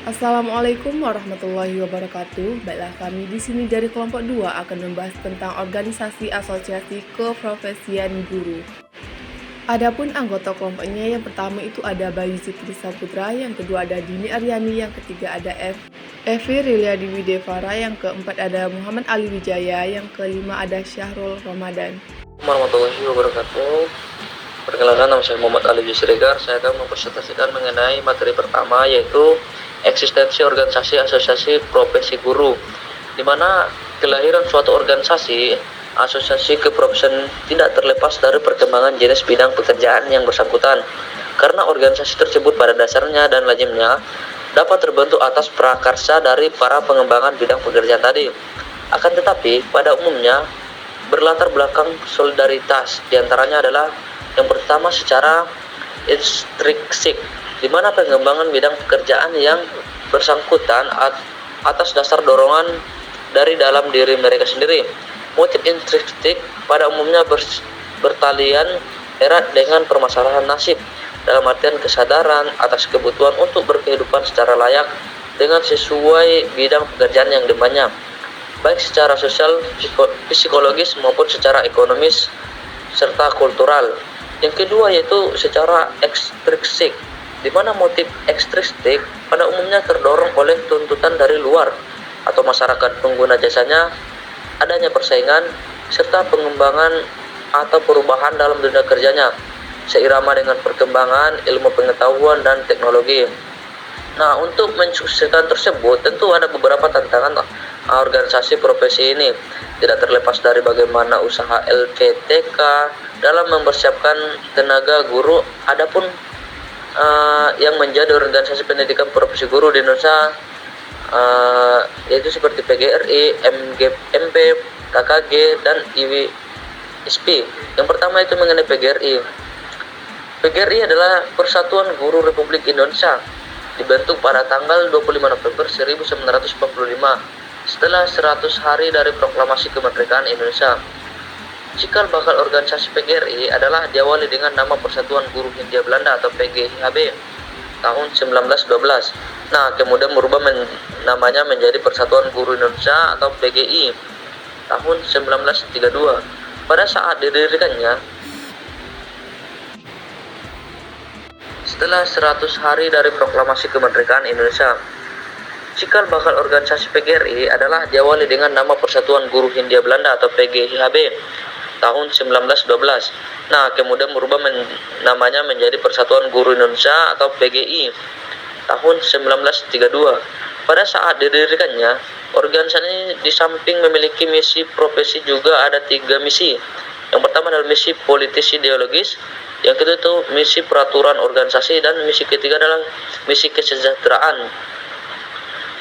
Assalamualaikum warahmatullahi wabarakatuh. Baiklah, kami di sini dari kelompok 2 akan membahas tentang organisasi asosiasi keprofesian guru. Adapun anggota kelompoknya, yang pertama itu ada Bayu Zikri Saputra, yang kedua ada Dini Aryani, yang ketiga ada Evi Riliadi Widevara, yang keempat ada Muhammad Ali Wijaya, yang kelima ada Syahrul Ramadan. Warahmatullahi wabarakatuh. Perkenalkan, nama saya Muhammad Ali Yusrigar. Saya akan mempresentasikan mengenai materi pertama, yaitu eksistensi organisasi asosiasi profesi guru, di mana kelahiran suatu organisasi asosiasi keprofesian tidak terlepas dari perkembangan jenis bidang pekerjaan yang bersangkutan, karena organisasi tersebut pada dasarnya dan lazimnya dapat terbentuk atas prakarsa dari para pengembangan bidang pekerjaan tadi. Akan tetapi pada umumnya berlatar belakang solidaritas, diantaranya adalah yang pertama secara intrinsik, di mana pengembangan bidang pekerjaan yang bersangkutan atas dasar dorongan dari dalam diri mereka sendiri. Motif intrinsik pada umumnya bertalian erat dengan permasalahan nasib, dalam artian kesadaran atas kebutuhan untuk berkehidupan secara layak dengan sesuai bidang pekerjaan yang diembannya, baik secara sosial, psikologis maupun secara ekonomis serta kultural. Yang kedua yaitu secara ekstrinsik, di mana motif ekstrinsik pada umumnya terdorong oleh tuntutan dari luar atau masyarakat pengguna jasanya, adanya persaingan serta pengembangan atau perubahan dalam dunia kerjanya seirama dengan perkembangan ilmu pengetahuan dan teknologi. Nah, untuk mensukseskan tersebut tentu ada beberapa tantangan organisasi profesi ini, tidak terlepas dari bagaimana usaha LPTK dalam mempersiapkan tenaga guru. Adapun yang menjadi organisasi pendidikan profesi guru di Indonesia, yaitu seperti PGRI, MGMP, KKG, dan IWSP. Yang pertama itu mengenai PGRI. PGRI adalah Persatuan Guru Republik Indonesia, dibentuk pada tanggal 25 November 1945 setelah 100 hari dari proklamasi kemerdekaan Indonesia. Cikal bakal organisasi PGRI adalah diawali dengan nama Persatuan Guru Hindia Belanda atau PGHB tahun 1912. Nah, kemudian merubah namanya menjadi Persatuan Guru Indonesia atau PGI tahun 1932. Pada saat didirikannya, setelah 100 hari dari proklamasi kemerdekaan Indonesia, cikal bakal organisasi PGRI adalah diawali dengan nama Persatuan Guru Hindia Belanda atau PGHB tahun 1912. Nah, kemudian merubah namanya menjadi Persatuan Guru Indonesia atau PGI tahun 1932. Pada saat didirikannya, organisasi ini di samping memiliki misi profesi juga ada 3 misi. Yang pertama adalah misi politis ideologis, yang kedua itu misi peraturan organisasi, dan misi ketiga adalah misi kesejahteraan.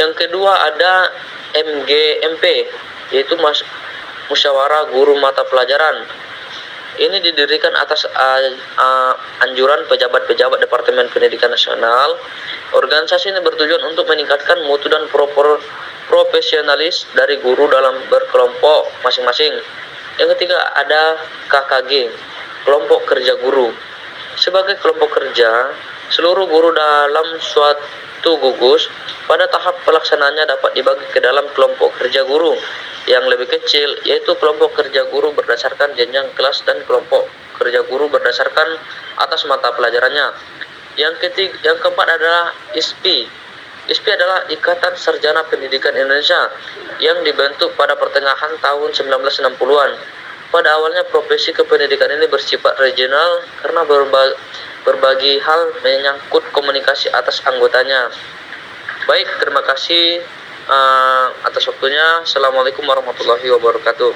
Yang kedua ada MGMP, yaitu Musyawarah Guru Mata Pelajaran. Ini didirikan atas anjuran pejabat-pejabat Departemen Pendidikan Nasional. Organisasi ini bertujuan untuk meningkatkan mutu dan profesionalis dari guru dalam berkelompok masing-masing. Yang ketiga ada KKG, Kelompok Kerja Guru. Sebagai kelompok kerja, seluruh guru dalam suatu gugus pada tahap pelaksanaannya dapat dibagi ke dalam kelompok kerja guru yang lebih kecil, yaitu kelompok kerja guru berdasarkan jenjang kelas dan kelompok kerja guru berdasarkan atas mata pelajarannya. Yang keempat adalah ISPI. ISPI adalah Ikatan Sarjana Pendidikan Indonesia yang dibentuk pada pertengahan tahun 1960-an. Pada awalnya profesi kependidikan ini bersifat regional karena berbagi hal menyangkut komunikasi atas anggotanya. Baik, terima kasih atas waktunya. Assalamualaikum warahmatullahi wabarakatuh.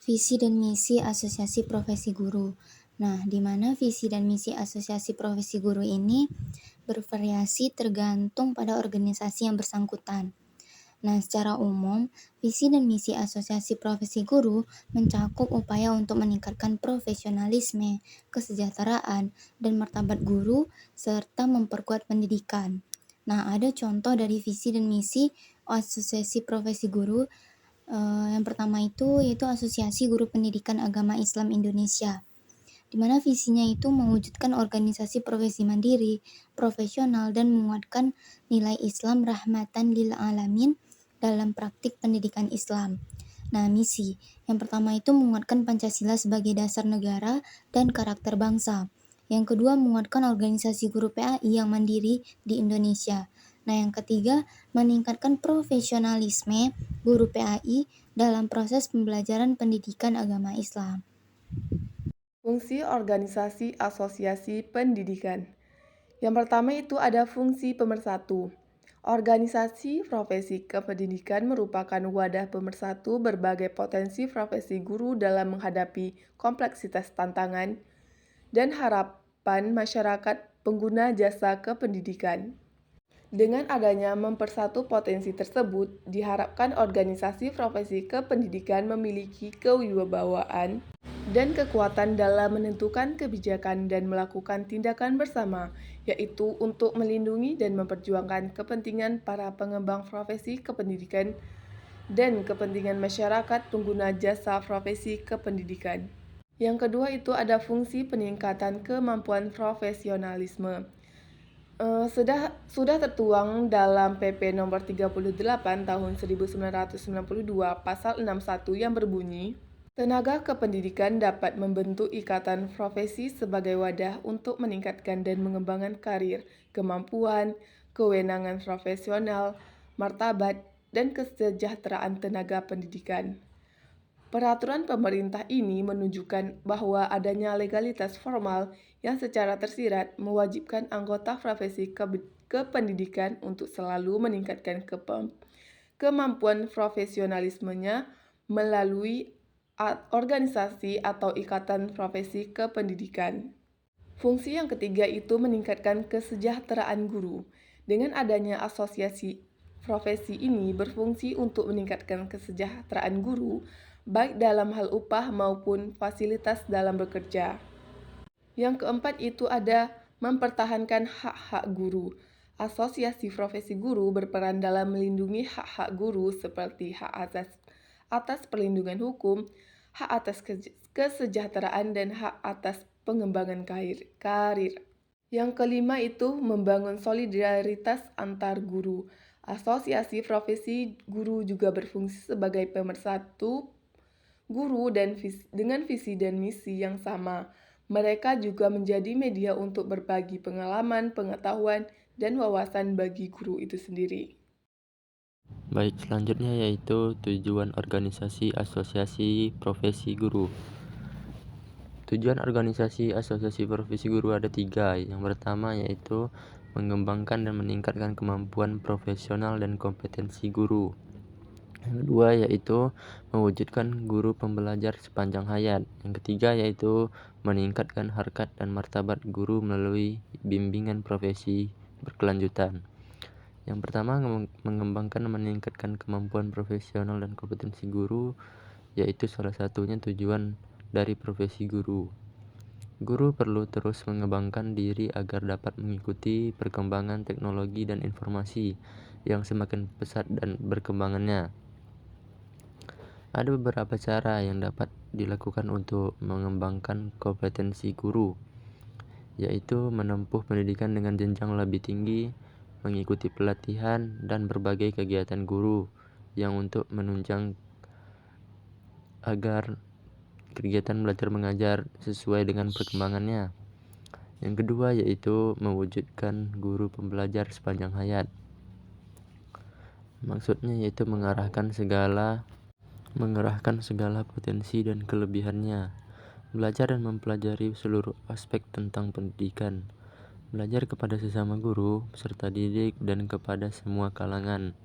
Visi dan misi Asosiasi Profesi Guru. Nah, di mana visi dan misi Asosiasi Profesi Guru ini bervariasi tergantung pada organisasi yang bersangkutan. Nah, secara umum, visi dan misi Asosiasi Profesi Guru mencakup upaya untuk meningkatkan profesionalisme, kesejahteraan, dan martabat guru, serta memperkuat pendidikan. Nah, ada contoh dari visi dan misi Asosiasi Profesi Guru. Yang pertama itu yaitu Asosiasi Guru Pendidikan Agama Islam Indonesia. di mana visinya itu mewujudkan organisasi profesi mandiri, profesional, dan menguatkan nilai Islam rahmatan lil alamin dalam praktik pendidikan Islam. Nah, misi yang pertama itu menguatkan Pancasila sebagai dasar negara dan karakter bangsa. Yang kedua, menguatkan organisasi guru PAI yang mandiri di Indonesia. Nah, yang ketiga, meningkatkan profesionalisme guru PAI dalam proses pembelajaran pendidikan agama Islam. Fungsi organisasi asosiasi pendidikan. Yang pertama itu ada fungsi pemersatu. Organisasi profesi kependidikan merupakan wadah pemersatu berbagai potensi profesi guru dalam menghadapi kompleksitas tantangan dan harapan masyarakat pengguna jasa kependidikan. Dengan adanya mempersatu potensi tersebut, diharapkan organisasi profesi kependidikan memiliki kewibawaan dan kekuatan dalam menentukan kebijakan dan melakukan tindakan bersama, yaitu untuk melindungi dan memperjuangkan kepentingan para pengembang profesi kependidikan dan kepentingan masyarakat pengguna jasa profesi kependidikan. Yang kedua itu ada fungsi peningkatan kemampuan profesionalisme. Sudah tertuang dalam PP nomor 38 tahun 1992 pasal 61 yang berbunyi, tenaga kependidikan dapat membentuk ikatan profesi sebagai wadah untuk meningkatkan dan mengembangkan karir, kemampuan, kewenangan profesional, martabat, dan kesejahteraan tenaga pendidikan. Peraturan pemerintah ini menunjukkan bahwa adanya legalitas formal yang secara tersirat mewajibkan anggota profesi kependidikan untuk selalu meningkatkan kemampuan profesionalismenya melalui organisasi atau ikatan profesi kependidikan. Fungsi yang ketiga itu meningkatkan kesejahteraan guru. Dengan adanya asosiasi profesi ini berfungsi untuk meningkatkan kesejahteraan guru, baik dalam hal upah maupun fasilitas dalam bekerja. Yang keempat itu ada mempertahankan hak-hak guru. Asosiasi profesi guru berperan dalam melindungi hak-hak guru seperti hak atas perlindungan hukum, hak atas kesejahteraan, dan hak atas pengembangan karir. Yang kelima itu membangun solidaritas antar guru. Asosiasi profesi guru juga berfungsi sebagai pemersatu guru dengan visi dan misi yang sama. Mereka juga menjadi media untuk berbagi pengalaman, pengetahuan, dan wawasan bagi guru itu sendiri. Baik, selanjutnya yaitu tujuan organisasi asosiasi profesi guru. Tujuan organisasi asosiasi profesi guru ada 3. Yang pertama yaitu mengembangkan dan meningkatkan kemampuan profesional dan kompetensi guru. Yang kedua yaitu mewujudkan guru pembelajar sepanjang hayat. Yang ketiga yaitu meningkatkan harkat dan martabat guru melalui bimbingan profesi berkelanjutan. Yang pertama, mengembangkan dan meningkatkan kemampuan profesional dan kompetensi guru, yaitu salah satunya tujuan dari profesi guru. Guru perlu terus mengembangkan diri agar dapat mengikuti perkembangan teknologi dan informasi yang semakin pesat dan berkembangannya. Ada beberapa cara yang dapat dilakukan untuk mengembangkan kompetensi guru, yaitu menempuh pendidikan dengan jenjang lebih tinggi, mengikuti pelatihan dan berbagai kegiatan guru yang untuk menunjang agar kegiatan belajar mengajar sesuai dengan perkembangannya. Yang kedua yaitu mewujudkan guru pembelajar sepanjang hayat. Maksudnya yaitu mengerahkan segala potensi dan kelebihannya, belajar dan mempelajari seluruh aspek tentang pendidikan, belajar kepada sesama guru, peserta didik, dan kepada semua kalangan.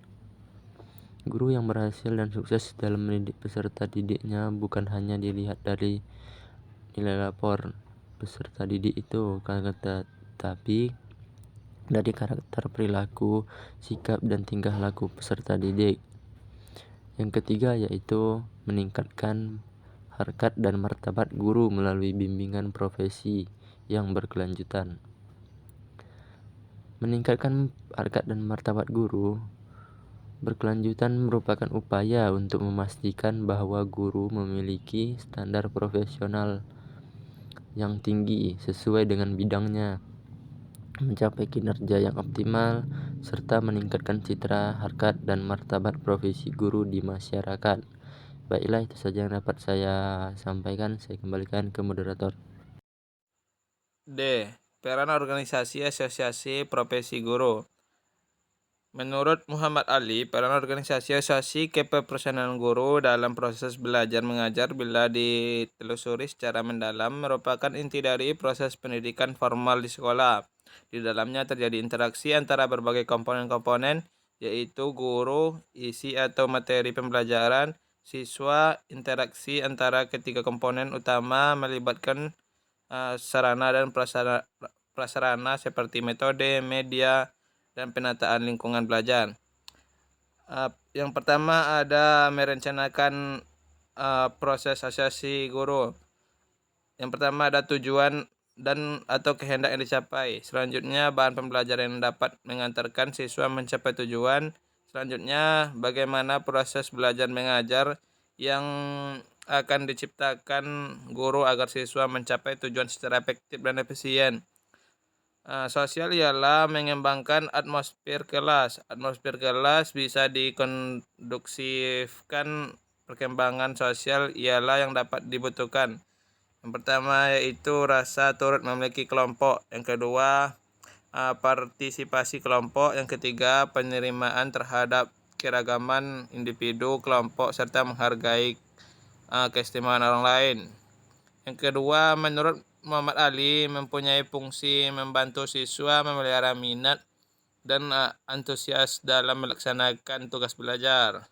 Guru yang berhasil dan sukses dalam mendidik peserta didiknya bukan hanya dilihat dari nilai rapor peserta didik itu, tetapi dari karakter, perilaku, sikap, dan tingkah laku peserta didik. Yang ketiga yaitu meningkatkan harkat dan martabat guru melalui bimbingan profesi yang berkelanjutan. Meningkatkan harkat dan martabat guru berkelanjutan merupakan upaya untuk memastikan bahwa guru memiliki standar profesional yang tinggi sesuai dengan bidangnya, mencapai kinerja yang optimal, serta meningkatkan citra, harkat, dan martabat profesi guru di masyarakat. Baiklah, itu saja yang dapat saya sampaikan. Saya kembalikan ke moderator. D. Peran organisasi asosiasi profesi guru. Menurut Muhammad Ali, peran organisasi asosiasi keprofesionalan guru dalam proses belajar mengajar bila ditelusuri secara mendalam merupakan inti dari proses pendidikan formal di sekolah. Di dalamnya terjadi interaksi antara berbagai komponen-komponen, yaitu guru, isi atau materi pembelajaran, siswa. Interaksi antara ketiga komponen utama melibatkan sarana dan prasarana seperti metode, media, dan penataan lingkungan belajar. Yang pertama ada merencanakan proses asosiasi guru. Yang pertama ada tujuan dan atau kehendak yang dicapai. Selanjutnya bahan pembelajaran yang dapat mengantarkan siswa mencapai tujuan. Selanjutnya bagaimana proses belajar mengajar yang akan diciptakan guru agar siswa mencapai tujuan secara efektif dan efisien. Sosial ialah mengembangkan atmosfer kelas. Atmosfer kelas bisa dikonduksifkan. Perkembangan sosial ialah yang dapat dibutuhkan. Yang pertama yaitu rasa turut memiliki kelompok. Yang kedua partisipasi kelompok. Yang ketiga penerimaan terhadap keragaman individu, kelompok, serta menghargai keistimewaan orang lain. Yang kedua, menurut Muhammad Ali mempunyai fungsi membantu siswa memelihara minat dan antusias dalam melaksanakan tugas belajar.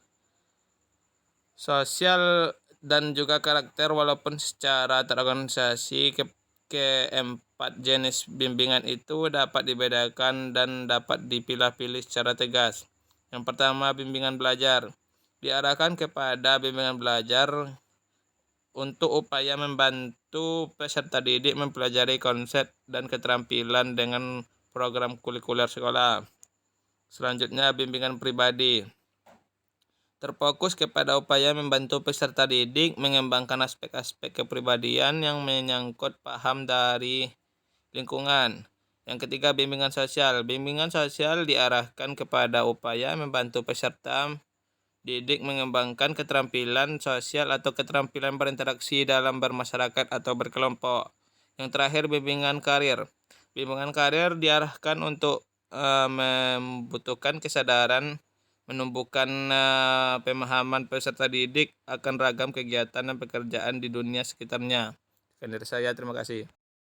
Sosial dan juga karakter, walaupun secara terorganisasi keempat jenis bimbingan itu dapat dibedakan dan dapat dipilah-pilih secara tegas. Yang pertama, bimbingan belajar. Diarahkan kepada bimbingan belajar untuk upaya membantu peserta didik mempelajari konsep dan keterampilan dengan program kurikuler sekolah. Selanjutnya, bimbingan pribadi. Terfokus kepada upaya membantu peserta didik mengembangkan aspek-aspek kepribadian yang menyangkut paham dari lingkungan. Yang ketiga, bimbingan sosial. Bimbingan sosial diarahkan kepada upaya membantu peserta didik mengembangkan keterampilan sosial atau keterampilan berinteraksi dalam bermasyarakat atau berkelompok. Yang terakhir, bimbingan karir. Bimbingan karir diarahkan untuk membutuhkan kesadaran, menumbuhkan pemahaman peserta didik akan ragam kegiatan dan pekerjaan di dunia sekitarnya. Sekian dari saya, terima kasih.